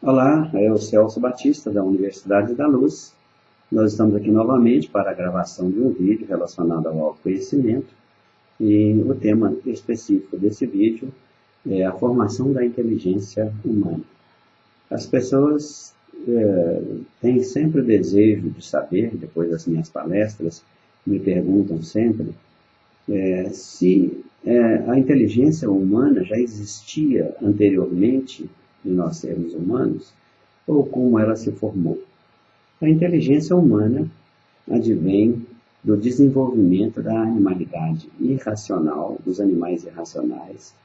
Olá, eu sou Celso Batista, da Universidade da Luz. Nós estamos aqui novamente para a gravação de um vídeo relacionado ao autoconhecimento. E o tema específico desse vídeo é a formação da inteligência humana. As pessoas têm sempre o desejo de saber, depois das minhas palestras, me perguntam sempre se a inteligência humana já existia anteriormente de nós seres humanos, ou como ela se formou. A inteligência humana advém do desenvolvimento da animalidade irracional, dos animais irracionais,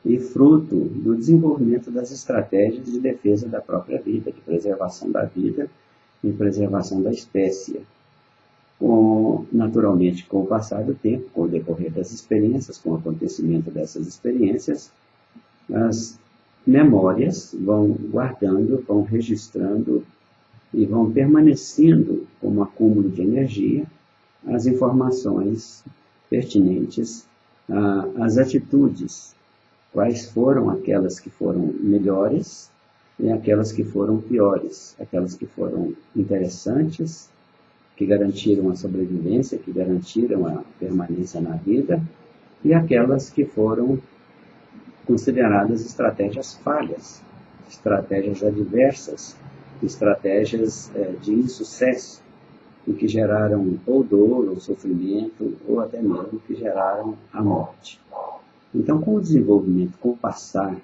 e fruto do desenvolvimento das estratégias de defesa da própria vida, de preservação da vida e preservação da espécie. Naturalmente, com o passar do tempo, com o decorrer das experiências, com o acontecimento dessas experiências, as memórias vão guardando, vão registrando e vão permanecendo como acúmulo de energia as informações pertinentes às atitudes, quais foram aquelas que foram melhores e aquelas que foram piores, aquelas que foram interessantes, que garantiram a sobrevivência, que garantiram a permanência na vida, e aquelas que foram consideradas estratégias falhas, estratégias adversas, estratégias de insucesso, e que geraram ou dor, ou sofrimento, ou até mesmo que geraram a morte. Então, com o desenvolvimento, com o passar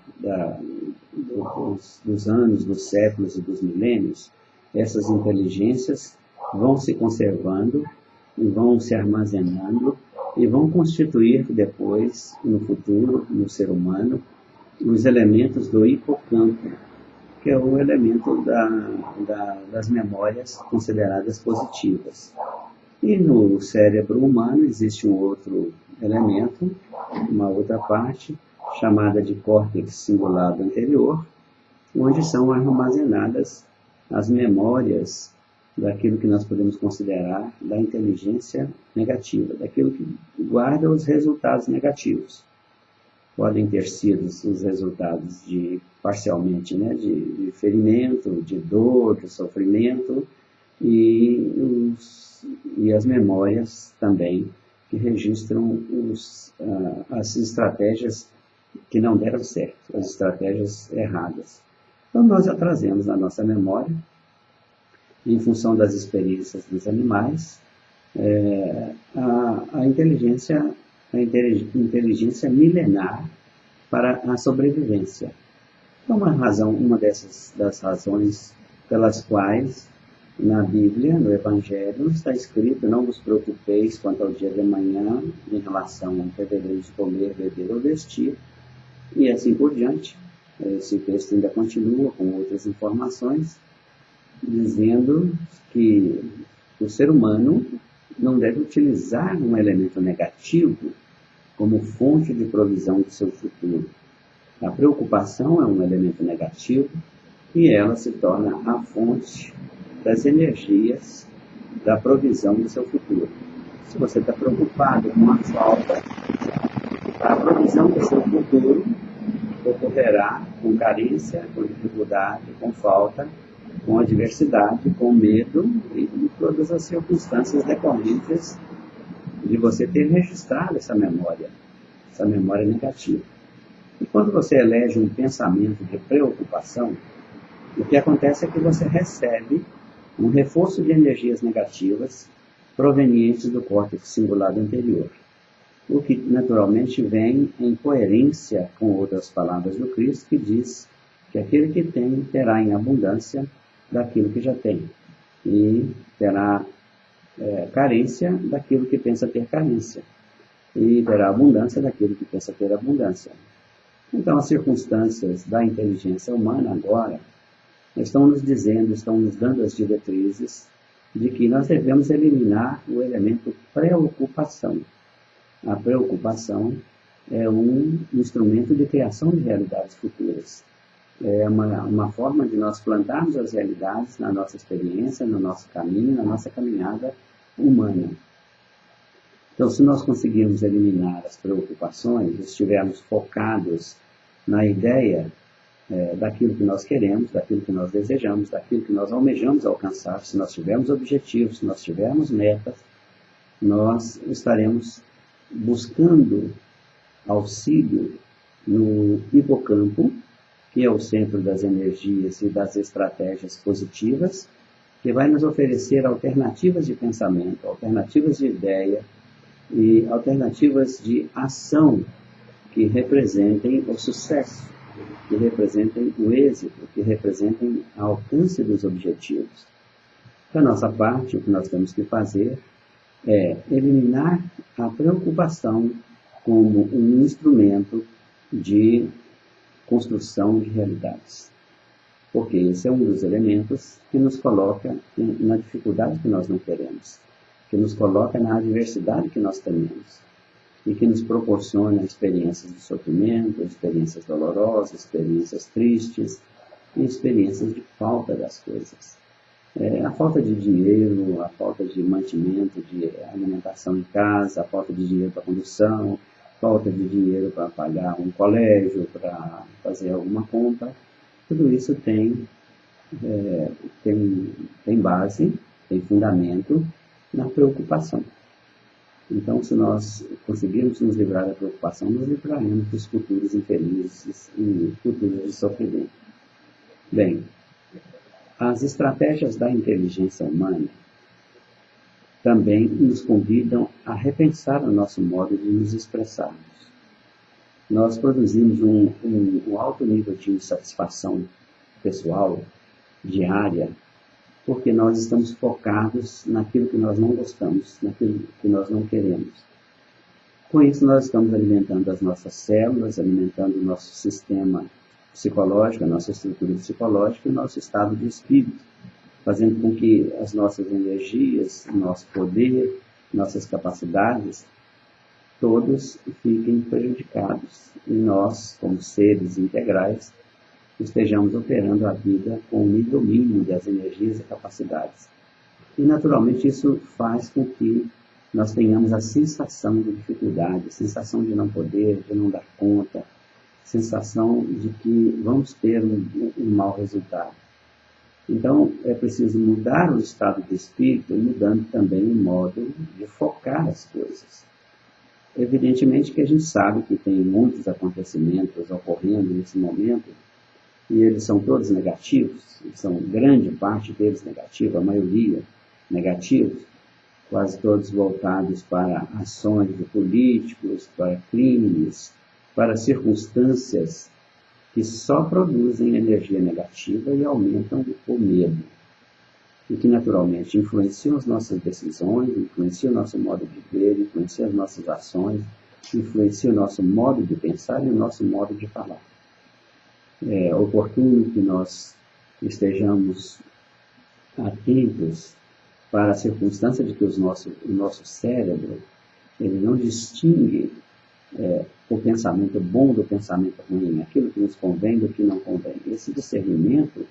dos anos, dos séculos e dos milênios, essas inteligências vão se conservando e vão se armazenando e vão constituir depois, no futuro, no ser humano, os elementos do hipocampo, que é o elemento das memórias consideradas positivas. E no cérebro humano existe um outro elemento, uma outra parte, chamada de córtex cingulado anterior, onde são armazenadas as memórias daquilo que nós podemos considerar da inteligência negativa, daquilo que guarda os resultados negativos. Podem ter sido os resultados parcialmente, de ferimento, de dor, de sofrimento, e as memórias também, que registram as estratégias que não deram certo, as estratégias erradas. Então nós já trazemos na nossa memória, em função das experiências dos animais, a inteligência milenar para a sobrevivência. Então, uma das razões pelas quais na Bíblia, no Evangelho, está escrito: não vos preocupeis quanto ao dia de amanhã, em relação ao que deveis comer, beber ou vestir, e assim por diante. Esse texto ainda continua com outras informações, dizendo que o ser humano não deve utilizar um elemento negativo como fonte de provisão do seu futuro. A preocupação é um elemento negativo e ela se torna a fonte das energias da provisão do seu futuro. Se você está preocupado com a falta, a provisão do seu futuro ocorrerá com carência, com dificuldade, com falta, com adversidade, com medo e todas as circunstâncias decorrentes de você ter registrado essa memória negativa. E quando você elege um pensamento de preocupação, o que acontece é que você recebe um reforço de energias negativas provenientes do córtex cingulado anterior, o que naturalmente vem em coerência com outras palavras do Cristo, que diz que aquele que tem terá em abundância daquilo que já tem, e terá carência daquilo que pensa ter carência, e terá abundância daquilo que pensa ter abundância. Então, as circunstâncias da inteligência humana agora estão nos dando as diretrizes de que nós devemos eliminar o elemento preocupação. A preocupação é um instrumento de criação de realidades futuras. É uma forma de nós plantarmos as realidades na nossa experiência, no nosso caminho, na nossa caminhada humana. Então, se nós conseguirmos eliminar as preocupações, estivermos focados na ideia daquilo que nós queremos, daquilo que nós desejamos, daquilo que nós almejamos alcançar. Se nós tivermos objetivos, se nós tivermos metas, nós estaremos buscando auxílio no hipocampo, que é o centro das energias e das estratégias positivas, que vai nos oferecer alternativas de pensamento, alternativas de ideia e alternativas de ação que representem o sucesso, que representem o êxito, que representem o alcance dos objetivos. Da nossa parte, o que nós temos que fazer é eliminar a preocupação como um instrumento de construção de realidades. Porque esse é um dos elementos que nos coloca na dificuldade que nós não queremos, que nos coloca na adversidade que nós tememos e que nos proporciona experiências de sofrimento, experiências dolorosas, experiências tristes e experiências de falta das coisas. A falta de dinheiro, a falta de mantimento, de alimentação em casa, a falta de dinheiro para condução, falta de dinheiro para pagar um colégio, para fazer alguma compra, tudo isso tem base, tem fundamento na preocupação. Então, se nós conseguirmos nos livrar da preocupação, nos livraremos dos futuros infelizes e futuros de sofrimento. Bem, as estratégias da inteligência humana também nos convidam a repensar o nosso modo de nos expressarmos. Nós produzimos um alto nível de insatisfação pessoal, diária, porque nós estamos focados naquilo que nós não gostamos, naquilo que nós não queremos. Com isso, nós estamos alimentando as nossas células, alimentando o nosso sistema psicológico, a nossa estrutura psicológica e o nosso estado de espírito, fazendo com que as nossas energias, nosso poder, nossas capacidades, todos fiquem prejudicados. E nós, como seres integrais, estejamos operando a vida com o nível mínimo das energias e capacidades. E, naturalmente, isso faz com que nós tenhamos a sensação de dificuldade, a sensação de não poder, de não dar conta, sensação de que vamos ter um mau resultado. Então, é preciso mudar o estado de espírito, mudando também o modo de focar as coisas. Evidentemente que a gente sabe que tem muitos acontecimentos ocorrendo nesse momento, e eles são todos negativos, são grande parte deles negativos, a maioria negativos, quase todos voltados para ações de políticos, para crimes, para circunstâncias que só produzem energia negativa e aumentam o medo. E que naturalmente influenciam as nossas decisões, influenciam o nosso modo de ver, influenciam as nossas ações, influenciam o nosso modo de pensar e o nosso modo de falar. É oportuno que nós estejamos atentos para a circunstância de que o nosso cérebro ele não distingue o pensamento bom do pensamento ruim, aquilo que nos convém do que não convém. Esse discernimento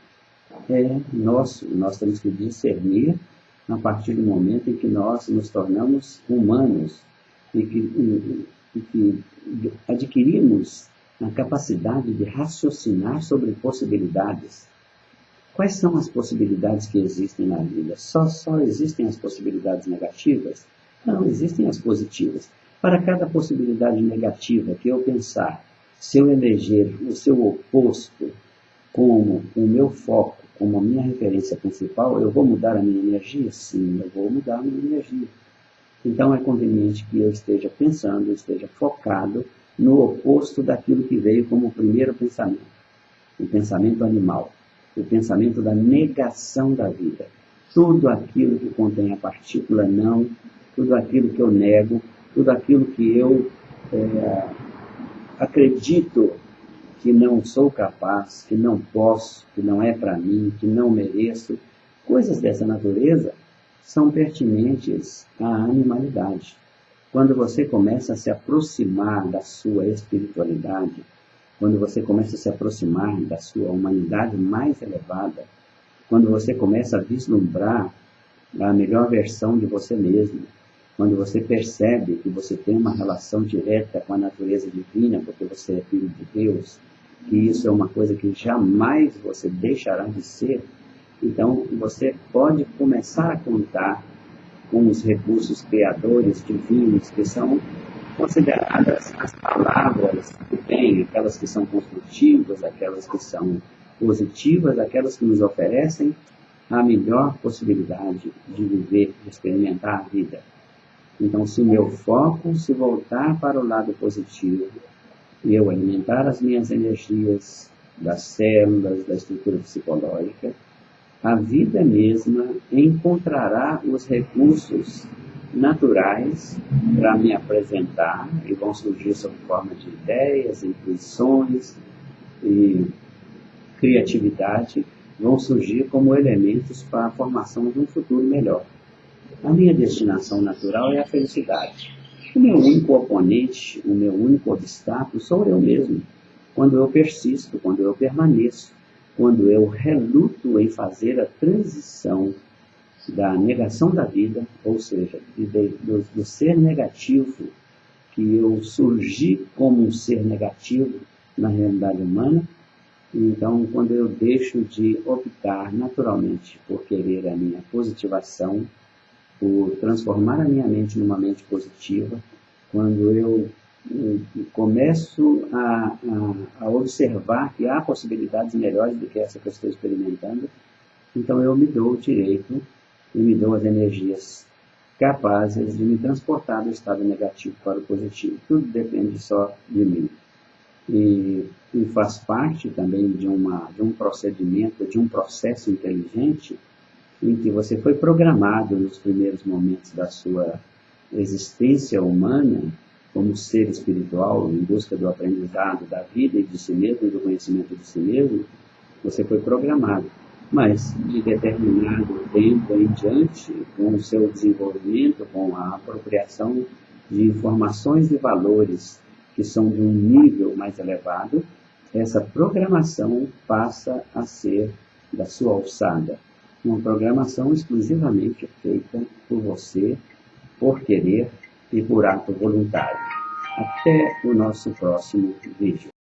é nosso, nós temos que discernir a partir do momento em que nós nos tornamos humanos e que adquirimos a capacidade de raciocinar sobre possibilidades. Quais são as possibilidades que existem na vida? Só existem as possibilidades negativas? Não, existem as positivas. Para cada possibilidade negativa que eu pensar, se eu eleger o seu oposto como o meu foco, como a minha referência principal, eu vou mudar a minha energia? Sim, eu vou mudar a minha energia. Então é conveniente que eu esteja pensando, esteja focado no oposto daquilo que veio como o primeiro pensamento, o pensamento animal, o pensamento da negação da vida. Tudo aquilo que contém a partícula não, tudo aquilo que eu nego, tudo aquilo que eu acredito que não sou capaz, que não posso, que não é para mim, que não mereço, coisas dessa natureza são pertinentes à animalidade. Quando você começa a se aproximar da sua espiritualidade, quando você começa a se aproximar da sua humanidade mais elevada, quando você começa a vislumbrar a melhor versão de você mesmo, quando você percebe que você tem uma relação direta com a natureza divina, porque você é filho de Deus, e isso é uma coisa que jamais você deixará de ser, então você pode começar a contar com os recursos criadores divinos, que são consideradas as palavras que têm, aquelas que são construtivas, aquelas que são positivas, aquelas que nos oferecem a melhor possibilidade de viver, de experimentar a vida. Então, se o meu foco se voltar para o lado positivo, e eu alimentar as minhas energias das células, da estrutura psicológica, a vida mesma encontrará os recursos naturais para me apresentar, e vão surgir sob forma de ideias, intuições e criatividade, vão surgir como elementos para a formação de um futuro melhor. A minha destinação natural é a felicidade. O meu único oponente, o meu único obstáculo sou eu mesmo. Quando eu persisto, quando eu permaneço, quando eu reluto em fazer a transição da negação da vida, ou seja, do ser negativo, que eu surgi como um ser negativo na realidade humana. Então, quando eu deixo de optar naturalmente por querer a minha positivação, por transformar a minha mente numa mente positiva, quando eu começo a observar que há possibilidades melhores do que essa que eu estou experimentando, então eu me dou o direito e me dou as energias capazes de me transportar do estado negativo para o positivo. Tudo depende só de mim. E faz parte também de um procedimento, de um processo inteligente, em que você foi programado nos primeiros momentos da sua existência humana, como ser espiritual, em busca do aprendizado da vida e de si mesmo, e do conhecimento de si mesmo, você foi programado. Mas, de determinado tempo em diante, com o seu desenvolvimento, com a apropriação de informações e valores que são de um nível mais elevado, essa programação passa a ser da sua alçada. Uma programação exclusivamente feita por você, por querer e por ato voluntário. Até o nosso próximo vídeo.